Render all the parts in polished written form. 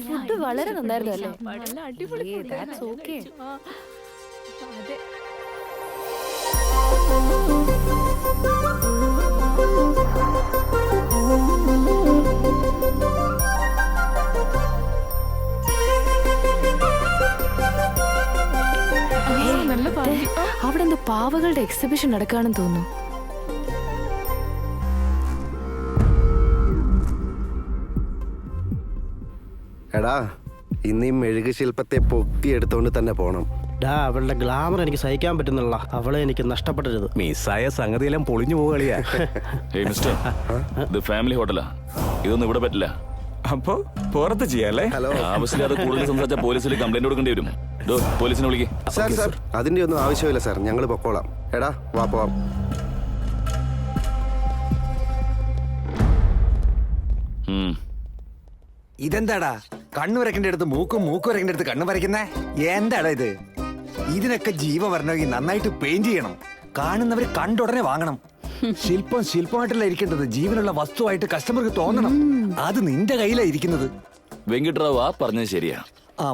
Food വളരെ നന്നായിരുന്നു അല്ലേ? നല്ല അടിപൊളി Yeah, food. that's okay. അതെ. നല്ല പാർട്ടി. അവിടെ എന്തോ പാവകളുടെ എക്സിബിഷൻ നടക്കാണെന്ന് തോന്നുന്നു. എടാ ഇന്ന് ഈ മെഴുക് ശില്പത്തെ പൊക്കിയെടുത്തോണ്ട് തന്നെ പോണം. അവളുടെ ഗ്ലാമർ എനിക്ക് സഹിക്കാൻ പറ്റുന്നില്ല. അവളെ എനിക്ക് നഷ്ടപ്പെടരുത്. മിസ്സായ സംഗതിയെല്ലാം പൊളിഞ്ഞു പോവുകളിയാ. മിസ്റ്റർ, ഇത് ഫാമിലി ഹോട്ടലാ, ഇതൊന്നും ഇവിടെ പറ്റില്ല. അപ്പൊ പുറത്ത് ചെയ്യാല്ലേ? ഹലോ ആവശ്യമില്ലാതെ കൂടുതൽ സംസാരിച്ച പോലീസിൽ കംപ്ലൈന്റ് കൊടുക്കേണ്ടി വരും. പോലീസിനെ വിളിക്കേ. സാർ സാർ അതിന്റെ ഒന്നും ആവശ്യമില്ല സാർ, ഞങ്ങൾ പൊക്കോളാം. എടാ വാ പോവാം. ഇതെന്താടാ കണ്ണു വരയ്ക്കേണ്ട അടുത്ത് മൂക്കും വരയ്ക്കേണ്ട അടുത്ത് കണ്ണു വരയ്ക്കുന്നേ? എന്താടാ ഇത്? ഇതിനൊക്കെ ജീവൻ വരണമെങ്കിൽ നന്നായിട്ട് പെയിന്റ് ചെയ്യണം. കാണുന്നവർ കണ്ടുടനെ വാങ്ങണം. ശില്പമായിട്ടല്ല ഇരിക്കേണ്ടത്, ജീവനുള്ള വസ്തുവായിട്ട് കസ്റ്റമർക്ക് തോന്നണം. അത് നിന്റെ കയ്യിലാ ഇരിക്കുന്നത്. വെങ്കിട്ടറാവ് ആ പറഞ്ഞത് ശരിയാ.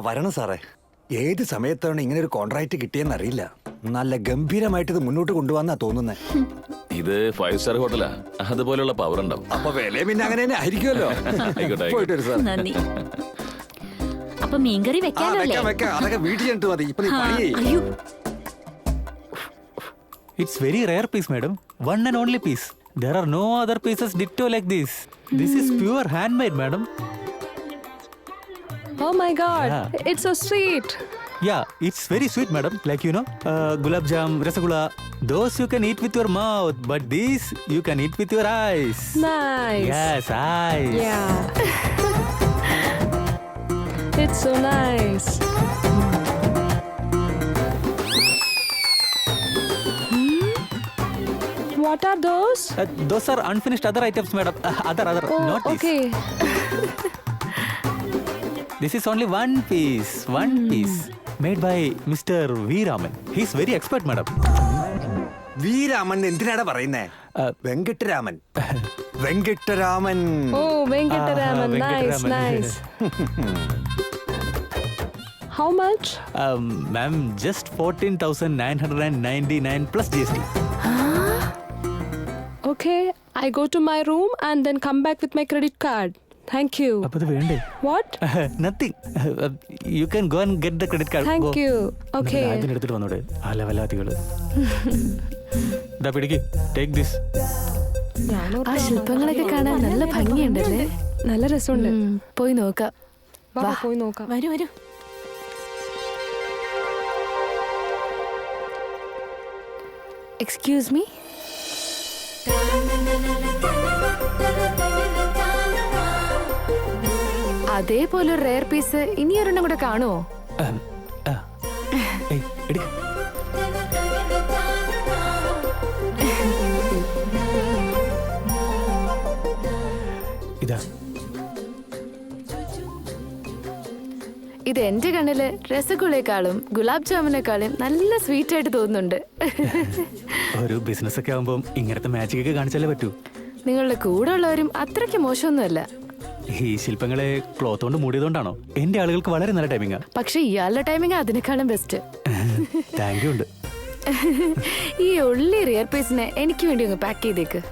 വരണം സാറേ. ഏത് സമയത്താണ് ഇങ്ങനെ ഒരു കോൺട്രാക്ട് കിട്ടിയെന്ന് അറിയില്ല. നല്ല ഗംഭീരമായിട്ട് ഇത് മുന്നോട്ട് കൊണ്ടുപോകാന്നാ തോന്നുന്നേ. ഇത് 5 സ്റ്റാർ ഹോട്ടലാ, അതുപോലെയുള്ള പവർ ഉണ്ടാവും. അപ്പൊ വില പിന്നെ അങ്ങനെ തന്നെ ആയിരിക്കുമല്ലോ. ആയിക്കോട്ടെ, പോയിട്ട് വരും സാർ. നന്ദി. അപ്പൊ മീൻകറി വെക്കാനല്ലേ? വെക്കാം. അതൊക്കെ വീട്ടിൽ ചെന്നിട്ട് മതി. ഇപ്പൊ നീ പണി ചെയ്യ്. അയ്യോ, It's very rare piece, madam. One and only piece. There are no other pieces ditto like this. This is pure handmade, madam. oh my god, Yeah. it's so sweet. Yeah, it's very sweet, madam. Like gulab jam, rasgulla. Those you can eat with your mouth, but these you can eat with your eyes. Nice. Yes, eyes. Yeah. It's so nice. What are those? Those are unfinished other items, madam. Other, Oh, not these. okay. This is only one piece. One piece. Made by Mr. V. Raman. He's very expert, madam. വീരാമൻ എന്തിനാടാ പറയുന്നേ? Venkataraman. Venkataraman. Oh, Venkataraman. Nice, Venkataraman. nice. How much? Ma'am, just 14,999 plus GST. Okay, I go to my room and then come back with my credit card. Thank you. Appo idu vende? What? Nothing. You can go and get the credit card. Thank Go. you. Okay. ആദ്യം എടുത്തിട്ട് വന്നോടെ ആ ലെവലാത്തികള്. ഇതാ പിടിക്ക്. Take this. ആ ശില്പങ്ങളൊക്കെ കാണാൻ നല്ല ഭംഗിയുണ്ടല്ലേ? നല്ല രസമുണ്ട്. പോയി നോക്കാം. വാ, പോയി നോക്കാം. വരൂ വരൂ. Excuse me. അതേപോലെ ഒരു റെയർ പീസ് ഇനി ഒരെണ്ണം കൂടെ കാണുമോ? ഏയ്, എടുക്ക്. ഇതാ ഇത് എന്റെ കണ്ണില് രസഗുളയെക്കാളും ഗുലാബ് ജാമുനേക്കാളും നല്ല സ്വീറ്റ് ആയിട്ട് തോന്നുന്നുണ്ട്. ഒരു ബിസിനസ് ഒക്കെ ആവുമ്പോൾ ഇങ്ങനത്തെ മാജിക് ഒക്കെ കാണിച്ചാലേ പറ്റൂ. നിങ്ങളുടെ കൂടെ ഉള്ളവരും അത്രയ്ക്ക് മോശമൊന്നുമല്ല. ഈ ശില്പങ്ങളെ ക്ലോത്ത് കൊണ്ട് മൂടിയതുകൊണ്ടാണോ? എന്റെ ആളുകൾക്ക് വളരെ നല്ല ടൈമിംഗാ. പക്ഷെ ഇയാളുടെ ടൈമിംഗ് അതിനേക്കാളും ബെസ്റ്റ്. താങ്ക് യു ഉണ്ട്. ഈ ഉള്ളി റിയർ പീസിനെ എനിക്ക് വേണ്ടി ഒന്ന് പാക്ക് ചെയ്തേക്ക്.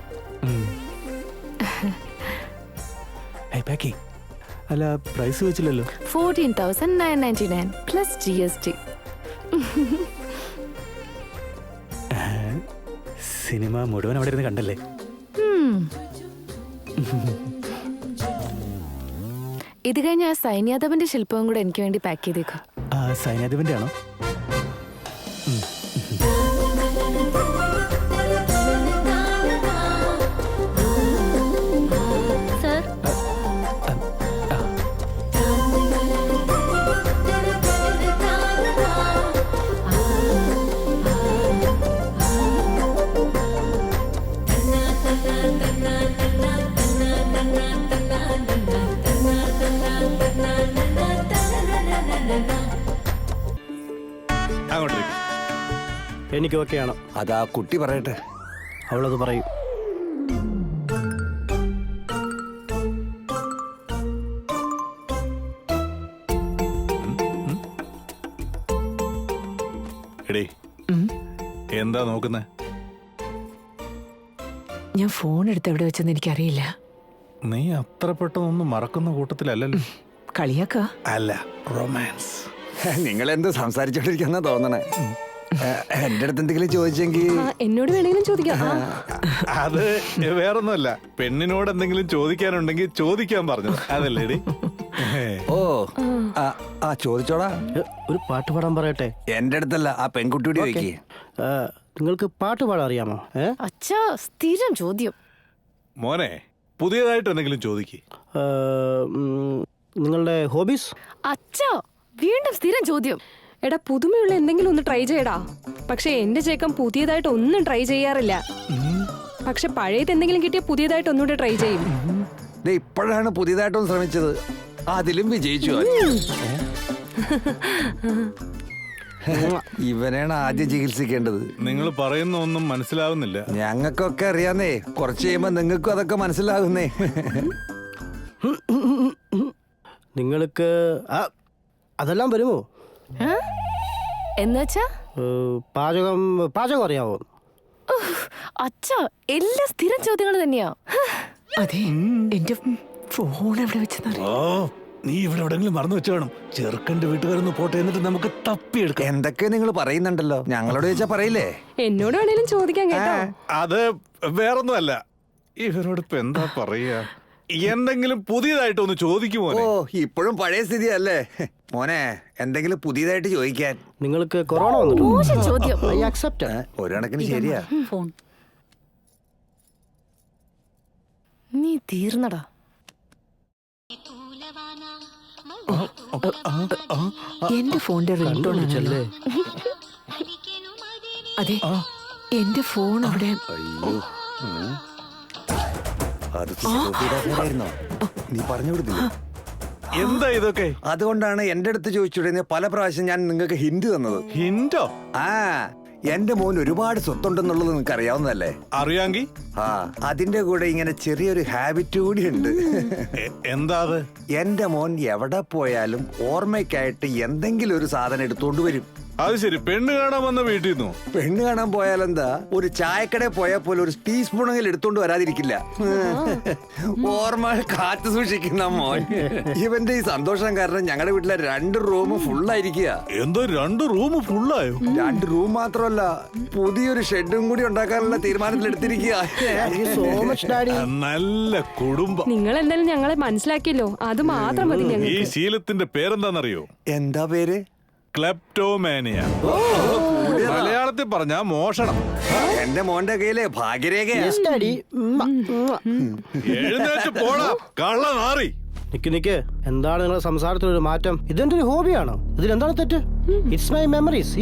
പാക്കി അല്ല, പ്രൈസ് വെച്ചില്ലല്ലോ. 14,999 plus GST. സിനിമ മുഴുവൻ അവിടെ ഇരുന്ന് കണ്ടല്ലേ? ഇത് കഴിഞ്ഞ ആ സൈന്യാദവന്റെ ശില്പവും കൂടെ എനിക്ക് വേണ്ടി പാക്ക് ചെയ്തേക്കും. സൈന്യാധിപന്റെ ആണോ? Sir. എനിക്ക് ഓക്കെയാണ്. അതാ കുട്ടി പറയട്ടെ. അവളത് പറയും. എടേ എന്താ നോക്കുന്നേ? ഞാൻ ഫോൺ എടുത്ത് എവിടെ വെച്ചെന്ന് എനിക്കറിയില്ല. നീ അത്ര പെട്ടെന്നൊന്നും മറക്കുന്ന കൂട്ടത്തിലല്ലല്ലോ. കളിയാക്ക അല്ല, റൊമാൻസ്. നിങ്ങൾ എന്ത് സംസാരിച്ചോണ്ടിരിക്കുന്ന തോന്നണേ. എന്റെ അടുത്ത് എന്തെങ്കിലും ചോദിച്ചെങ്കിൽ എന്നോട് വേണമെങ്കിലും ചോദിക്കാം. അത് വേറൊന്നുമല്ല, പെണ്ണിനോട് എന്തെങ്കിലും ചോദിക്കാനുണ്ടെങ്കിൽ ചോദിക്കാൻ പറഞ്ഞത് അതല്ലേടി. ഓ ആ ചോദിച്ചോടാ. ഒരു പാട്ട് പാടാൻ പറയട്ടെ? എന്റെ അടുത്തല്ല, ആ പെൺകുട്ടിയോട് ചോദിക്കേ. നിങ്ങൾക്ക് പാട്ട് പാടാൻ അറിയാമോ? അച്ഛാ സ്ഥിരം ചോദ്യം. മോനെ, പുതിയതായിട്ട് എന്തെങ്കിലും ചോദിക്കേ. നിങ്ങളുടെ ഹോബീസ്? അച്ഛാ വീണ്ടും സ്ഥിരം ചോദ്യം. എടാ പുതുമയുള്ള എന്തെങ്കിലും ഒന്ന് ട്രൈ ചെയ്യടാ. പക്ഷെ എന്റെ ചേക്കൻ പുതിയതായിട്ട് ഒന്നും ട്രൈ ചെയ്യാറില്ല. പക്ഷെ പഴയത് എന്തെങ്കിലും കിട്ടിയ പുതിയതായിട്ട് ഒന്നുകൂടെ ട്രൈ ചെയ്യും. ഇപ്പോഴാണ് പുതിയതായിട്ടൊന്ന് ശ്രമിച്ചത്, അതിലും വിജയിച്ചു. ഇവനാണ് ആദ്യം ചികിത്സിക്കേണ്ടത്. നിങ്ങൾ പറയുന്ന ഒന്നും മനസ്സിലാവുന്നില്ല. ഞങ്ങൾക്കൊക്കെ അറിയാന്നേ, കുറച്ച് കഴിയുമ്പോ നിങ്ങൾക്കും അതൊക്കെ മനസ്സിലാകുന്നേ. നിങ്ങൾക്ക് അതെല്ലാം വരുമോ? എന്നുവെച്ചാ പാചകം അറിയാമോ? അച്ഛാ എല്ലാ സ്ഥിരം ചോദ്യങ്ങൾ തന്നെയാ. അതെ, എന്റെ ഫോൺ എവിടെ വെച്ചെന്നറിയാം. ഓ, നീ ഇവിടെ എവിടെങ്കിലും മറന്നു വെച്ച് വേണം. ചെറുക്കന്റെ വീട്ടുകാരൊന്ന് പോട്ടെ, എന്നിട്ട് നമുക്ക് തപ്പിയെടുക്കാം. എന്തൊക്കെ നിങ്ങൾ പറയുന്നുണ്ടല്ലോ, ഞങ്ങളോട് ചോദിച്ചാ പറയില്ലേ? എന്നോട് വേണേലും ചോദിക്കാൻ കേട്ടോ. അത് വേറൊന്നുമല്ല, ഇവരോട് ഇപ്പൊ എന്താ പറയാ. എന്തെങ്കിലും പുതിയതായിട്ട് ഒന്ന് ചോദിക്കുമോ? ഓ, ഇപ്പോഴും പഴയ സ്ഥിതിയല്ലേ മോനെ. എന്തെങ്കിലും പുതിയതായിട്ട് ചോദിക്കാൻ. നിങ്ങൾക്ക് കൊറോണ വന്നിട്ടുണ്ടോ? മോശം ചോദ്യം. I accept. ഒരു കണക്കിന് ശരിയാ. ഫോൺ നീ തീർന്നടാ. എന്റെ ഫോണിന്റെ റിംഗ്ടോൺ ആണല്ലേ? അതെ, എന്റെ ഫോൺ അവിടെ. അത് നീ പറഞ്ഞു കൊടുത്തില്ല. എന്താ ഇതൊക്കെ? അതുകൊണ്ടാണ് എന്റെ അടുത്ത് ചോദിച്ചുടനെ പല പ്രാവശ്യം ഞാൻ നിങ്ങൾക്ക് ഹിന്റ് തന്നത്. ഹിന്റോ? ആ, എന്റെ മോൻ ഒരുപാട് സ്വത്തുണ്ടെന്നുള്ളത് നിങ്ങൾക്ക് അറിയാവുന്നതല്ലേ? അറിയാങ്കി ആ, അതിന്റെ കൂടെ ഇങ്ങനെ ചെറിയൊരു ഹാബിറ്റ് കൂടി ഉണ്ട്. എന്താ അത്? എന്റെ മോൻ എവിടെ പോയാലും ഓർമ്മയ്ക്കായിട്ട് എന്തെങ്കിലും ഒരു സാധനം എടുത്തോണ്ട് വരും. അത് ശരി, പെണ്ണ് കാണാൻ വന്ന വീട്ടിൽ നിന്നോ? പെണ്ണ് കാണാൻ പോയാലെന്താ, ഒരു ചായക്കടയിൽ പോയാൽ പോലെ ഒരു ടീസ്പൂണെങ്കിലും എടുത്തോണ്ട് വരാതിരിക്കില്ല. ഓർമ്മ കാത്തു സൂക്ഷിക്കുന്ന മോൻ. ഇവന്റെ ഈ സന്തോഷം കാരണം ഞങ്ങളുടെ വീട്ടിലെ 2 റൂം ഫുള്ളായിരിക്കുക. എന്തോ 2 റൂം ഫുള്ളായോ? 2 റൂം മാത്രമല്ല, പുതിയൊരു ഷെഡും കൂടി ഉണ്ടാക്കാനുള്ള തീരുമാനത്തിലെടുത്തിരിക്കുക. നല്ല കുടുംബം. നിങ്ങൾ എന്തായാലും ഞങ്ങളെ മനസ്സിലാക്കിയല്ലോ, അത് മാത്രം മതി ഈ ഞങ്ങൾക്ക്. ശീലത്തിന്റെ പേരെന്താന്നറിയോ? എന്താ പേര്? ക്ലെപ്റ്റോമാനിയ. മലയാളത്തിൽ പറഞ്ഞ മോഷണം. എന്റെ മോന്റെ കയ്യിലെ ഭാഗ്യരേഖയാ. എഴുന്നേറ്റ് പോടാ കള്ള നാറി. നിക്ക്, എന്താണ് നിങ്ങളുടെ സംസാരത്തിലൊരു മാറ്റം? ഇതെന്റെ ഒരു ഹോബിയാണോ? ഇതിലെന്താണ് തെറ്റ്? It's my memories.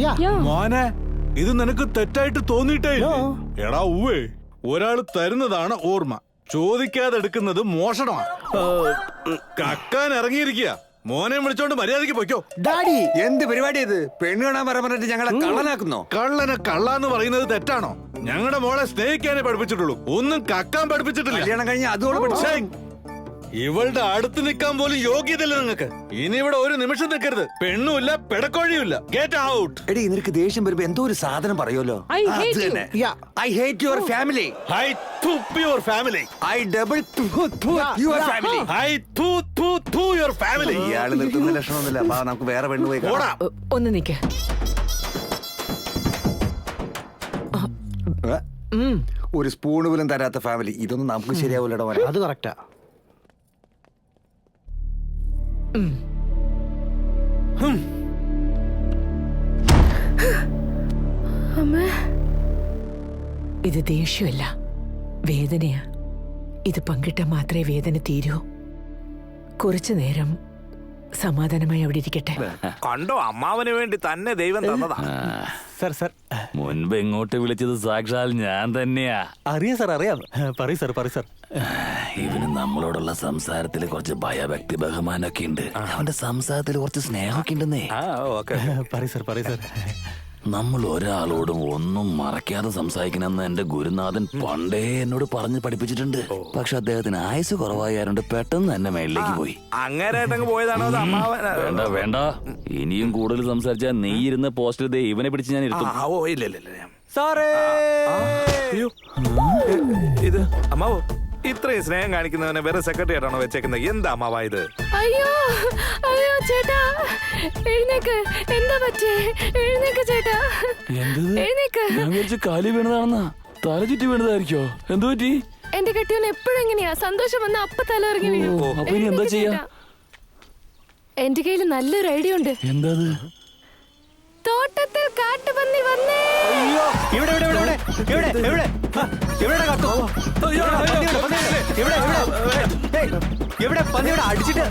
മോനെ, ഇത് നിനക്ക് തെറ്റായിട്ട് തോന്നിയിട്ടേ ഇല്ലേ? എടാ ഉവ്വേ, ഒരാള് തരുന്നതാണ് ഓർമ്മ, ചോദിക്കാതെ എടുക്കുന്നത് മോഷണമാണ്. കക്കാൻ ഇറങ്ങിയിരിക്കുക. മോനെ വിളിച്ചോണ്ട് മര്യാദക്ക് പൊയ്ക്കോ. ഡാഡി, എന്ത് പരിപാടി ഇത്? പെണ്ണ് കാണാൻ പറഞ്ഞിട്ട് ഞങ്ങളെ കള്ളനാക്കുന്നോ? കള്ളനെ കള്ളാന്ന് പറയുന്നത് തെറ്റാണോ? ഞങ്ങളുടെ മോളെ സ്നേഹിക്കാനേ പഠിപ്പിച്ചിട്ടുള്ളൂ, ഒന്നും കക്കാൻ പഠിപ്പിച്ചിട്ടില്ല. കല്യാണം കഴിഞ്ഞ അതോടെ പഠിച്ചേ. ഇവളുടെ അടുത്ത് നിൽക്കാൻ പോലും യോഗ്യതയില്ല നിങ്ങൾക്ക്. ഇനി ഇവിടെ ഒരു നിമിഷം നിൽക്കരുത്. പെണ്ണുമില്ല, പെടക്കോഴിയുമില്ല. Get out. എടി, നിനക്ക് ദേഷ്യം വരുമ്പോ എന്തോ ഒരു സാധനം പറയുമല്ലോ. I hate you. I hate your family. I took your family. I double your family. I took your family. ഇയാള് നിർത്തുന്ന ലക്ഷണമൊന്നുമില്ല. അപ്പൊ നമുക്ക് വേറെ പെണ്ണ് പോയി ഓടാ. ഒന്ന് നിക്ക. ഒരു സ്പൂണ് പോലും തരാത്ത ഫാമിലി. ഇതൊന്നും നമുക്ക് ശരിയാവൂലടോ മോനെ. അത് കറക്റ്റാ. ഇത് ദേഷ്യമല്ല, വേദനയാ. ഇത് പങ്കിട്ടാൽ മാത്രമേ വേദന തീരൂ. കുറച്ചു നേരം സമാധാനമായി അവിടെ ഇരിക്കട്ടെ. കണ്ടോ, അമ്മാവന് വേണ്ടി തന്നെ ദൈവം തന്നതാ. സർ സർ മുൻപ് ഇങ്ങോട്ട് വിളിച്ചത് സാക്ഷാൽ ഞാൻ തന്നെയാ. അറിയാം സാർ, അറിയാം. പറയൂ സാർ, പറയൂ സാർ. ഇവന് നമ്മളോടുള്ള സംസാരത്തിൽ കുറച്ച് ഭയഭക്തി ബഹുമാനമൊക്കെ ഉണ്ട്. അവന്റെ സംസാരത്തിൽ കുറച്ച് സ്നേഹമൊക്കെ ഉണ്ടെന്നേ. പറയൂ സാർ, പറയൂ സാർ. നമ്മൾ ഒരാളോടും ഒന്നും മറക്കാതെ സംസാരിക്കണമെന്ന് എന്റെ ഗുരുനാഥൻ പണ്ടേ എന്നോട് പറഞ്ഞ് പഠിപ്പിച്ചിട്ടുണ്ട്. പക്ഷെ അദ്ദേഹത്തിന് ആയുസ് കുറവായാലുണ്ട് പെട്ടെന്ന് തന്നെ മേളിലേക്ക് പോയി. അങ്ങേരായിട്ടങ്ങ് പോയതാണോ അത് അമ്മാവൻ? വേണ്ട വേണ്ട, ഇനിയും കൂടുതൽ സംസാരിച്ചാൽ നീ ഇരുന്ന പോസ്റ്റിൽ ദേ ഇവനെ പിടിച്ച് ഞാൻ ഇരുത്തും. ഓ ഇല്ല ഇല്ല ഇല്ല. സാറേ അയ്യോ ഇത് അമ്മാവോ, ഇത്രയും സ്നേഹം കാണിക്കുന്നവനെ വേറെ സെക്രട്ടറി ആയിട്ടാണോ വെച്ചേക്കുന്നത്? എന്താ അമ്മാവാ ഇത്? അയ്യോ അയ്യോ ചേട്ടാ, എഴുന്നേക്ക്. എന്താ പറ്റേ? എഴുന്നേക്ക് ചേട്ടാ, എഴുന്നേക്ക്. ഞാൻ വിചാരിച്ച കാലി വീണതാണെന്നാ. തല ചുറ്റി വീണതായിരിക്കോ? എന്തു പറ്റി? എന്റെ കെട്ടിയോൻ എപ്പോഴും എങ്ങനെയാ, സന്തോഷം വന്ന അപ്പ തല ഇറങ്ങി വീഴും. അപ്പൊ ഇനി എന്താ ചെയ്യാ? എന്റെ കയ്യിൽ നല്ലൊരു ഐഡിയ ഉണ്ട്. എന്താ? തോട്ടത്തിൽ കാട്ടുപന്നി വന്നേ. ഇവിടെ ഇവിടെ ഇവിടെ ഇവിടെ ഇവിടെ ഇവിടെ ഇവിടെ കാത്തു. ഇവിടെ പന്നിയുടെ അടിച്ചിട്ട്.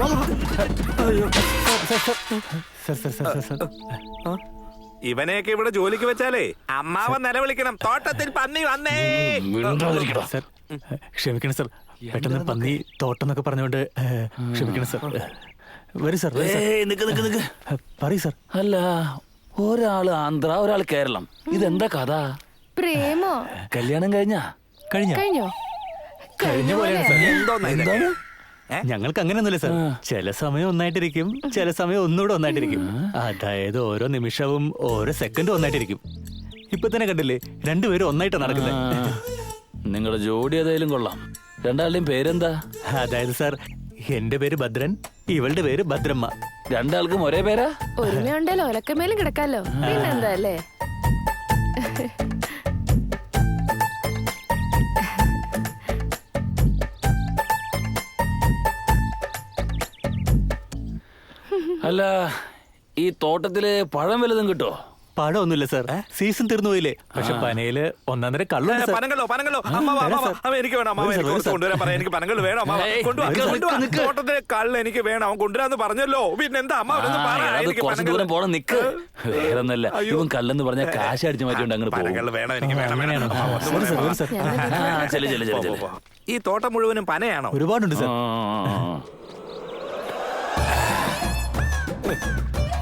ഇവനെയൊക്കെ ഇവിടെ ജോലിക്ക് വെച്ചാലേ അമ്മാവൻ നിലവിളിക്കണം, തോട്ടത്തിൽ പന്നി വന്നേ. സർ ക്ഷമിക്കണം സർ, പെട്ടെന്ന് പന്നി തോട്ടം എന്നൊക്കെ പറഞ്ഞുകൊണ്ട് ക്ഷമിക്കണം സർ. വരും സർ. പറയൂ സർ. അല്ല, ഒരാള് ആന്ധ്ര ഒരാള് കേരളം, ഇതെന്താ കഥ? പ്രേമോ? കല്യാണം കഴിഞ്ഞാ? കഴിഞ്ഞോ? കഴിഞ്ഞ പോലെയാണ് സർ. എന്താണ്? ഞങ്ങൾക്ക് അങ്ങനെയൊന്നുമില്ല സർ. ചില സമയം ഒന്നായിട്ടിരിക്കും, ചില സമയം ഒന്നുകൂടെ ഒന്നായിട്ടിരിക്കും. അതായത് ഓരോ നിമിഷവും ഓരോ സെക്കൻഡും ഒന്നായിട്ടിരിക്കും. ഇപ്പൊ തന്നെ കണ്ടില്ലേ, രണ്ടുപേരും ഒന്നായിട്ടാണ് നടക്കുന്നത്. നിങ്ങളുടെ ജോഡി ഏതായാലും കൊള്ളാം. രണ്ടാളുടെയും പേരെന്താ? അതായത് സാർ, എന്റെ പേര് ഭദ്രൻ, ഇവളുടെ പേര് ഭദ്രമ്മ. രണ്ടാൾക്കും ഒരേ പേരാ? ഒരുമയുണ്ടല്ലോ, ഒലക്കമേലും കിടക്കാലോ. പിന്നെന്താ അല്ലേ? അല്ല, ഈ തോട്ടത്തില് പഴം വല്ലതും കിട്ടോ? പഴമൊന്നുമില്ല സാർ, സീസൺ തീർന്നു പോയില്ലേ. പക്ഷെ പനയില് ഒന്നര കള്ളുണ്ട് സാർ. പനങ്കല്ലോ പനങ്കല്ലോ. അമ്മാവ അമ്മാവ എനിക്ക് വേണം, അമ്മാവ എനിക്ക് കുറച്ച് കൊണ്ടുവരാൻ പറയാം. എനിക്ക് പനങ്കള്ള് വേണം അമ്മാവ. കൊണ്ടുവാ തോട്ടത്തിലെ കള്ള് എനിക്ക് വേണം. അവൻ കൊണ്ടുവരാന്ന് പറഞ്ഞല്ലോ. പിന്നെന്താ അമ്മാവ? കുറച്ച് ദൂരം പോണം, നിക്ക്. വേറൊന്നല്ല, ഇവൻ കല്ലെന്ന് പറഞ്ഞ കാശ് അടിച്ചു മാറ്റിയോണ്ട് അങ്ങോട്ട് പനങ്കള്ള് വേണം, എനിക്ക് വേണം. ചെല്ലു ചെല്ലു ചെല്ലു. ഈ തോട്ടം മുഴുവനും പനയാണോ? ഒരുപാടുണ്ട് സാർ.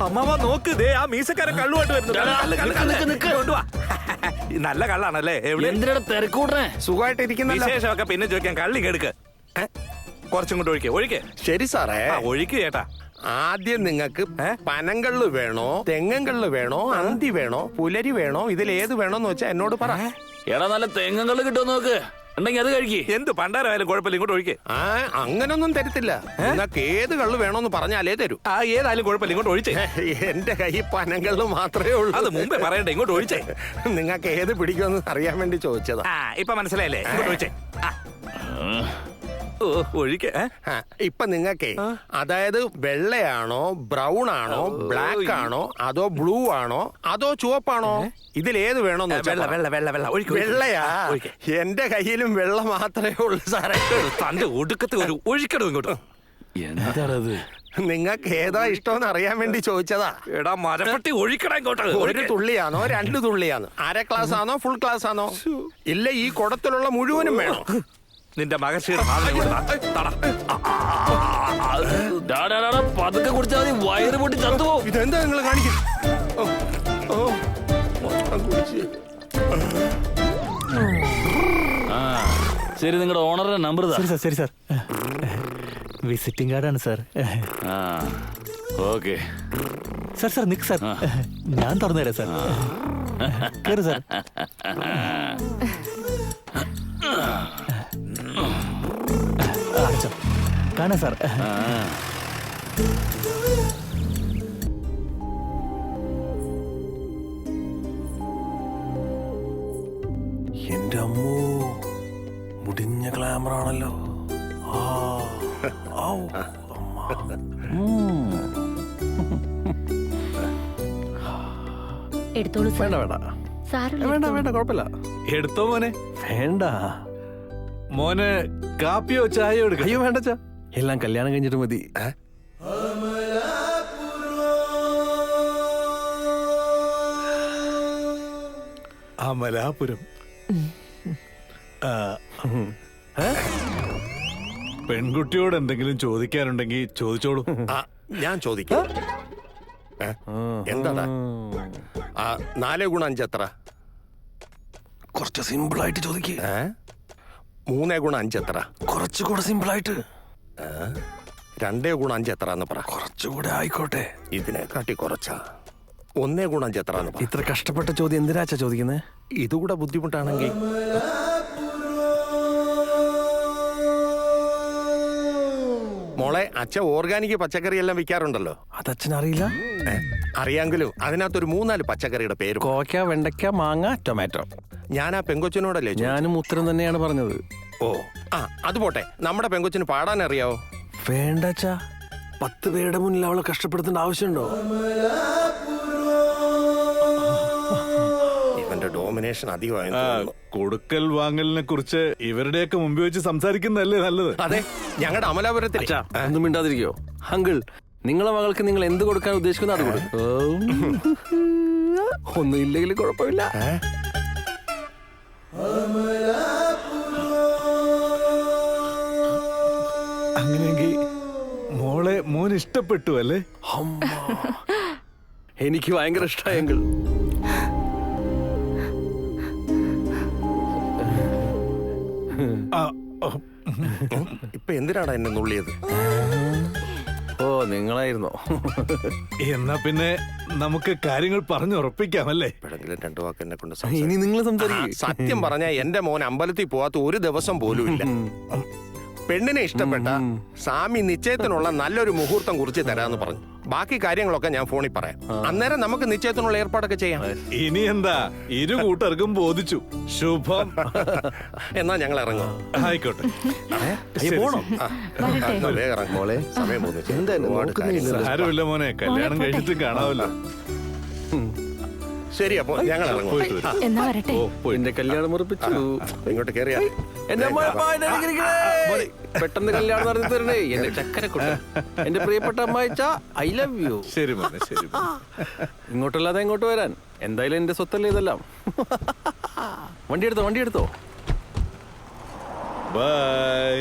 അമ്മാവ നോക്ക്, ദേ ആ മീശക്കാരൻ കള്ളുമായിട്ട് വരുന്നു. നല്ല കള്ളാണല്ലേ? എന്തിനാ തിരക്കൂടണേ? സുഖമായിട്ടിരിക്കുന്ന വിശേഷമൊക്കെ പിന്നെ ചോദിക്കാൻ. കള്ളി കെടുക്ക്, കുറച്ചും കൂടെ ഒഴിക്കേ. ഒഴിക്കേ. ശരി സാറേ, ഒഴിക്ക് ചേട്ടാ. ആദ്യം നിങ്ങൾക്ക് പനങ്കള്ള് വേണോ, തെങ്ങങ്കള്ള് വേണോ, അന്തി വേണോ, പുലരി വേണോ, ഇതിലേത് വേണോന്ന് വെച്ചാ എന്നോട് പറ. എടാ, നല്ല തെങ്ങുകൾ കിട്ടുമോ നോക്ക്, ഉണ്ടെങ്കിൽ അത് കഴിക്കേ. എന്ത് പണ്ടാരായാലും കുഴപ്പമില്ല, ഇങ്ങോട്ട് ഒഴിക്കേ. അങ്ങനൊന്നും തരത്തില്ല. നിങ്ങൾക്ക് ഏത് കള്ള് വേണോന്ന് പറഞ്ഞാലേ തരൂ. ഏതായാലും കുഴപ്പമില്ല, ഇങ്ങോട്ട് ഒഴിച്ചേ. എന്റെ കയ്യിൽ പനങ്കള്ള് മാത്രമേ ഉള്ളൂ. അത് മുമ്പേ പറയണ്ടേ, ഇങ്ങോട്ട് ഒഴിച്ചേ. നിങ്ങൾക്ക് ഏത് പിടിക്കുമെന്ന് അറിയാൻ വേണ്ടി ചോദിച്ചതാ. ഇപ്പൊ മനസ്സിലായില്ലേ? ഇങ്ങോട്ട് ഒഴിച്ചേ. ഒഴിക്കേ. ഇപ്പൊ നിങ്ങൾക്കേ, അതായത് വെള്ളയാണോ, ബ്രൗൺ ആണോ, ബ്ലാക്ക് ആണോ, അതോ ബ്ലൂ ആണോ, അതോ ചുവപ്പാണോ, ഇതിലേത് വേണോന്ന് വെള്ള വെള്ള വെള്ള വെള്ള ഒഴിക്കേ. വെള്ളയാ? എന്റെ കയ്യിലും വെള്ള മാത്രമേ ഉള്ളൂ സാറേ. തന്റെ ഒടുക്കത്തെ ഒരു ഒഴിക്കണോ ഇങ്ങോട്ട്. എന്താണത്? നിങ്ങൾക്ക് ഏതാ ഇഷ്ടമെന്ന് അറിയാൻ വേണ്ടി ചോദിച്ചതാ. എടാ മരപ്പട്ടി, ഒഴിക്കടാ ഇങ്ങോട്ട്. ഒരു തുള്ളിയാണോ, 2 തുള്ളിയാണോ, അര ഗ്ലാസ് ആണോ, ഫുൾ ഗ്ലാസ് ആണോ, ഇല്ല ഈ കുടത്തിലുള്ള മുഴുവനും വേണോ? നിന്റെ മകശീർ പതുക്കെ കുടിച്ചാൽ മതി, വയറ് പൊട്ടി ചത്തുപോകും. ഇതെന്താ നിങ്ങൾ കാണിക്കുന്നത്? ശരി, നിങ്ങളുടെ ഓണറുടെ നമ്പർ ശരി സാർ. ശരി സാർ, വിസിറ്റിംഗ് കാർഡാണ് സാർ. Okay sir. സാർ നിക്ക് സാർ, ഞാൻ തുറന്നു തരാം സാർ. കയറി സാർ. അടച്ചോ, കാണാം സാർ. എന്റെ അമ്മോ, മുടിഞ്ഞ ഗ്ലാമർ ആണല്ലോ. എടുത്തോളൂ. വേണ്ട വേണ്ട വേണ്ട വേണ്ട, കുഴപ്പമില്ല. എടുത്തോ മോനെ. വേണ്ട മോനെ, കാപ്പിയോ ചായയോ എടുക്ക? അയ്യോ വേണ്ട ചാ, എല്ലാം കല്യാണം കഴിഞ്ഞിട്ട് മതി. അമലാപുരം. പെൺകുട്ടിയോട് എന്തെങ്കിലും ചോദിക്കാനുണ്ടെങ്കിൽ ചോദിച്ചോളൂ. ഞാൻ ചോദിക്കാം. എന്താടാ? 4 ഗുണം 5 എത്ര? കുറച്ച് സിമ്പിൾ ആയിട്ട് ചോദിക്കേ. 3 ഗുണം 5 എത്ര? കുറച്ചുകൂടെ സിമ്പിൾ ആയിട്ട്. 2 ഗുണം 5 എത്ര എന്ന് പറ. കുറച്ചുകൂടെ ആയിക്കോട്ടെ. ഇതിനെ കാട്ടി കുറച്ചാ. 1 ഗുണം 5 എത്ര എന്ന് പറ. ഇത്ര കഷ്ടപ്പെട്ട ചോദ്യം എന്തിനാച്ചാ ചോദിക്കുന്നേ? ഇതുകൂടെ ബുദ്ധിമുട്ടാണെങ്കിൽ മോളെ, അച്ഛൻ ഓർഗാനിക് പച്ചക്കറി എല്ലാം വിൽക്കാറുണ്ടല്ലോ. അതച്ഛൻ അറിയില്ല. അറിയാമെങ്കിലും അതിനകത്തൊരു 4 പച്ചക്കറിയുടെ പേര്. കോക്ക, വെണ്ടയ്ക്ക, മാങ്ങ, ടൊമാറ്റോ. ഞാൻ ആ പെങ്കൊച്ചിനോടല്ലേ ഞാനും ഉത്തരം തന്നെയാണ് പറഞ്ഞത്. ഓ, അത് പോട്ടെ. നമ്മുടെ പെങ്കൊച്ചിന് പാടാൻ അറിയാവോ? വേണ്ടച്ചാ, 10 പേരുടെ മുന്നിൽ അവളെ കഷ്ടപ്പെടുത്തേണ്ട ആവശ്യമുണ്ടോ? ഇവന്റെ ഡോമിനേഷൻ അധികമായി. കൊടുക്കൽ വാങ്ങലിനെ കുറിച്ച് ഇവരുടെയൊക്കെ മുമ്പിൽ വെച്ച് സംസാരിക്കുന്നതല്ലേ നല്ലത്? അതെ, ഞങ്ങളുടെ അമലാപുരത്തിൽ. ഒന്നും മിണ്ടാതിരിക്കോ? അങ്കിൾ, നിങ്ങളെ മകൾക്ക് നിങ്ങൾ എന്ത് കൊടുക്കാൻ ഉദ്ദേശിക്കുന്ന അത് കൊടുക്കും. ഒന്നും ഇല്ലെങ്കിൽ കുഴപ്പമില്ല. അങ്ങനെയെങ്കിൽ മോളെ മോൻ ഇഷ്ടപ്പെട്ടു അല്ലേ? എനിക്ക് ഭയങ്കര ഇഷ്ടമായി അങ്കിൾ. ഇപ്പൊ എന്തിനാണ് എന്നെ നുള്ളിയത്? ഓ, നിങ്ങളായിരുന്നോ? എന്നാ പിന്നെ നമുക്ക് കാര്യങ്ങൾ പറഞ്ഞുറപ്പിക്കാമല്ലേ? എപ്പോഴെങ്കിലും 2 വാക്ക് എന്നെ കൊണ്ട് ഇനി നിങ്ങൾ സംസാരിക്കും. സത്യം പറഞ്ഞ എന്റെ മോൻ അമ്പലത്തിൽ പോവാത്ത ഒരു ദിവസം പോലും ഇല്ല. പെണ്ണിനെ ഇഷ്ടപ്പെട്ട സ്വാമി നിശ്ചയത്തിനുള്ള നല്ലൊരു മുഹൂർത്തം കുറിച്ച് തരാന്ന് പറഞ്ഞു. ബാക്കി കാര്യങ്ങളൊക്കെ ഞാൻ ഫോണിൽ പറയാം. അന്നേരം നമുക്ക് നിശ്ചയത്തിനുള്ള ഏർപ്പാടൊക്കെ ചെയ്യാം. ഇനി എന്താ, ഇരു കൂട്ടർക്കും ബോധിച്ചു. ശുഭം. എന്നാ ഞങ്ങൾ ഇറങ്ങാം. ആയിക്കോട്ടെ. പോണോ? വേഗം ഇറങ്ങും മോളെ, സമയം പോകുന്നു. സാരമില്ല മോനെ, കല്യാണം കഴിച്ചിട്ട് കാണാമല്ലോ. ശരി, അപ്പൊ ഞങ്ങൾ ഇറങ്ങും. എന്നാ വരട്ടെ. എന്റെ കല്യാണം ഉറപ്പിച്ചു. ഇങ്ങോട്ട് കയറിയാ പെട്ടെന്ന് കല്യാണം നടത്തി തരണേ എന്റെ ചക്കരക്കുട്ട. എന്റെ പ്രിയപ്പെട്ട അമ്മായിച്ച, ഐ ലവ് യു. ശരി മോനെ, ശരി. ഇങ്ങോട്ടല്ലാതെ ഇങ്ങോട്ട് വരാൻ. എന്തായാലും എന്റെ സ്വത്തല്ലേ ഇതെല്ലാം. വണ്ടി എടുത്തോ. ബൈ.